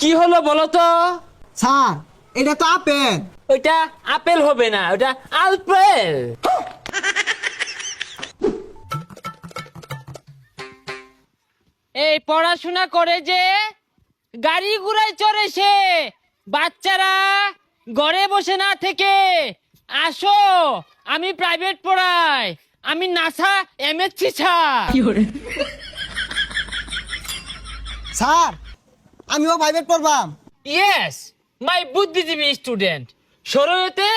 কি হলো বলো তো? স্যার এটা তো আপেল। ওইটা আপেল হবে না, ওটা আলপেল। এই পড়াশোনা করে যে গাড়ি ঘোড়ায় চড়ে সে, বাচ্চারা ঘরে বসে না থেকে আসো, আমি প্রাইভেট পড়াই, আমি নাসা এমএসসি স্যার। স্যার আমিও প্রাইভেট পড়বাম। ইয়েস, মাই বুদ্ধিজীবী স্টুডেন্ট। শরীয়তে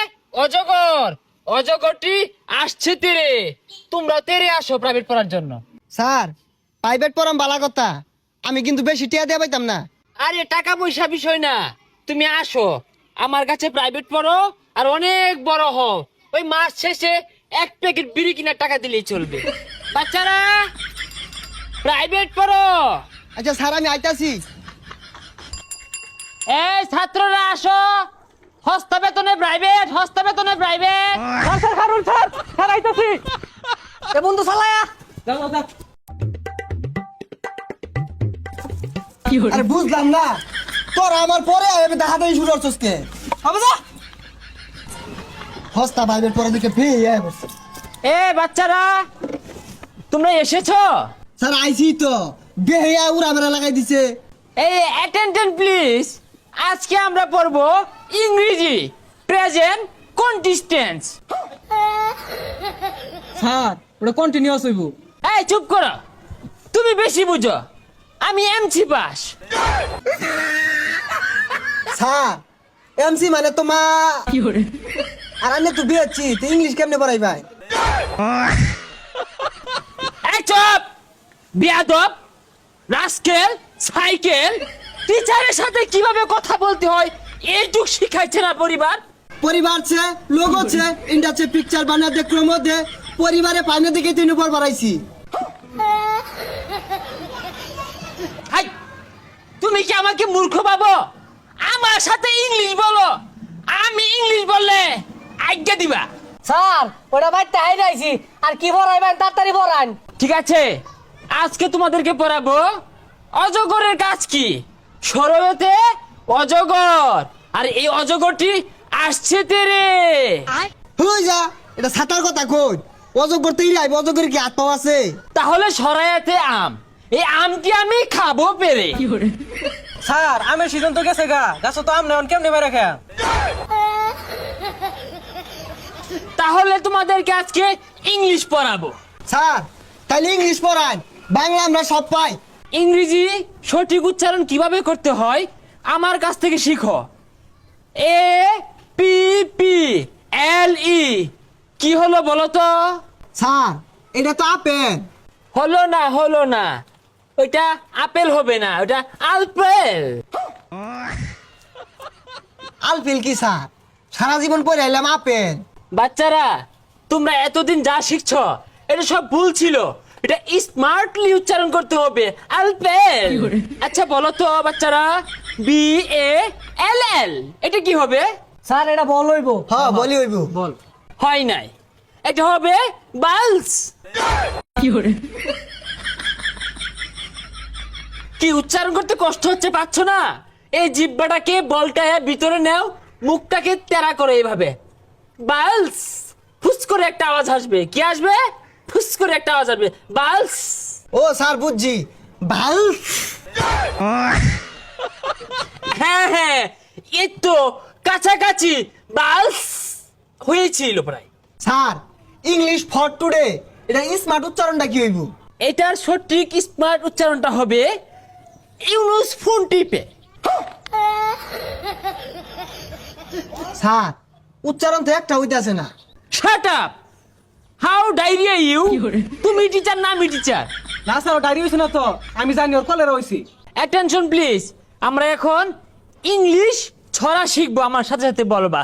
অজগর, অজগরটি আসছে তেরে, তোমরা তেরে আসো প্রাইভেট পড়ার জন্য। স্যার প্রাইভেট পড়াম বালা কথা, আমি কিন্তু বেশি টিয়া দিয়ে পাইতাম না। আরে টাকা পয়সা বিষয় না, তুমি আসো আমার কাছে প্রাইভেট পড়ো আর অনেক বড় হও, ওই মাস শেষে এক প্যাকেট বিড়ি কিনার টাকা দিলেই চলবে। বাচ্চারা প্রাইভেট পড়ো। আচ্ছা স্যার আমি আইতাছি। এই ছাত্ররা আসো, হস্তা বেতনে প্রাইভেট, হস্তা বেতনে প্রাইভেট। স্যার স্যার কারুন স্যার, স্যার আইতাছি। এ বন্ধু চালায়া। যাও যাও। আরে বুঝলাম না, তোরা আমার পরে আমি দেখাতেই শুরু করছিস কে? হবে যা হস্তা প্রাইভেট পড়া দিকে ফি বসে। এ বাচ্চারা তোমরা এসেছো? স্যার আইছি তো, বেহিয়া উড়া মেরা লাগাই দিছে। এই অ্যাটেনশন প্লিজ, আজকে আমরা পড়বো ইংরেজি প্রেজেন্ট কন্টিস্টেন্স। স্যার ওটা কন্টিনিউয়াস হইব। এই চুপ করো, তুমি বেশি বুঝো, আমি এমসি পাস। স্যার এমসি মানে তোমা আর আমি তো বিয়েছি, তো ইংলিশ কেমনে পড়াই ভাই? এই চুপ বিয়াদব, রাস্কেল, সাইকেল, টিচারের সাথে কিভাবে কথা বলতে হয় এইটুক শিখাইছে না পরিবার? পরিবার ছে লোক আছে ইন্ডাস্ট্রি পিকচার বানাতে ক্রম দে পরিবারে পাইনে দিকে তিন উপর বাড়াইছি। হাই, তুমি কি আমাকে মূর্খ ভাবো? আমার সাথে ইংলিশ বলো, আমি ইংলিশ বললে আজ্ঞা দিবা? স্যার ওটা বাইতে হাইরাইছি, আর কি পড়াইবেন তাড়াতাড়ি পড়ান। ঠিক আছে, আজকে তোমাদেরকে পড়াবো অজগরের কাজ কি। শরয়তে অজগর, আর এই অজগরটি আসছে তেরে। হই যা, এটা ছাতার কথা কই, অজগর তৈরি আইব, অজগর কি হাত পাওয়া আছে? তাহলে সরাইতে আম, এই আমটি আমি খাবো পেরে। স্যার আমের সিজন তো গেছে গা, গাছ তো আম নেন কেমনে বেড়ে খেয়া। তাহলে তোমাদেরকে আজকে ইংলিশ পড়াবো। স্যার তাইলে ইংলিশ পড়ান, বাংলা আমরা সব পাই। ইংরেজি সঠিক উচ্চারণ কিভাবে করতে হয় আমার কাছ থেকে শিখো। এ পি পি এল ই, কি হলো বলো তো? স্যার এটা তো আপেল। হলো না, হলো না, ওইটা আপেল হবে না, ওটা আলপেল। আলফিল কি স্যার? সারা জীবন পড়ে এলাম আপেল। বাচ্চারা তোমরা এতদিন যা শিখছো এটা সব ভুল ছিল, এটা স্মার্টলি উচ্চারণ করতে হবে, আলপেল। আচ্ছা বলো তো বাচ্চারা, বি এ এল এল এটা কি হবে? স্যার এটা বল হইব। হ্যাঁ বলি হইব। বল হয় নাই, এটা হবে বালস। কি উচ্চারণ করতে কষ্ট হচ্ছে, পাচ্ছ না? এই জিহ্বাটাকে বলটা ভিতরে নেও, মুখটাকে তেরা করে এইভাবে, বালস। ফুস করে একটা আওয়াজ আসবে, কি আসবে? ফুস করে একটা আওয়াজ আসবে, বালস। ও স্যার বুঝছি, ভাল। হ্যাঁ হ্যাঁ, এই তো কাছাকাছি, বালস হয়েছিল প্রায়। স্যার ইংলিশ ফর টুডে এটা স্মার্ট উচ্চারণটা কি হইব? এটার সঠিক স্মার্ট উচ্চারণটা হবে ইউনুস ফোন টিপে। স্যার উচ্চারণ তো একটা হইতাছে না। Shut up, how diarrhoea you? তুমি টিচার না আমি টিচার? না স্যার ডায়রি হইছে না তো, আমি জানি ওর কলেরা হইছি। অ্যাটেনশন প্লিজ, আমরা এখন ইংলিশ ছড়া শিখবো, আমার সাথে সাথে বলবা।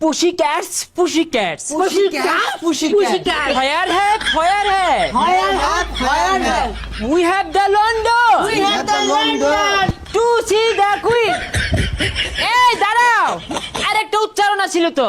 Pussy cats, pussy cats, pussy cat. Fire hat, fire hat, fire hat, fire hat. We have the London, We have the London. To see the queen. এই দাঁড়াও, আরেকটা উচ্চারণ ছিল তো।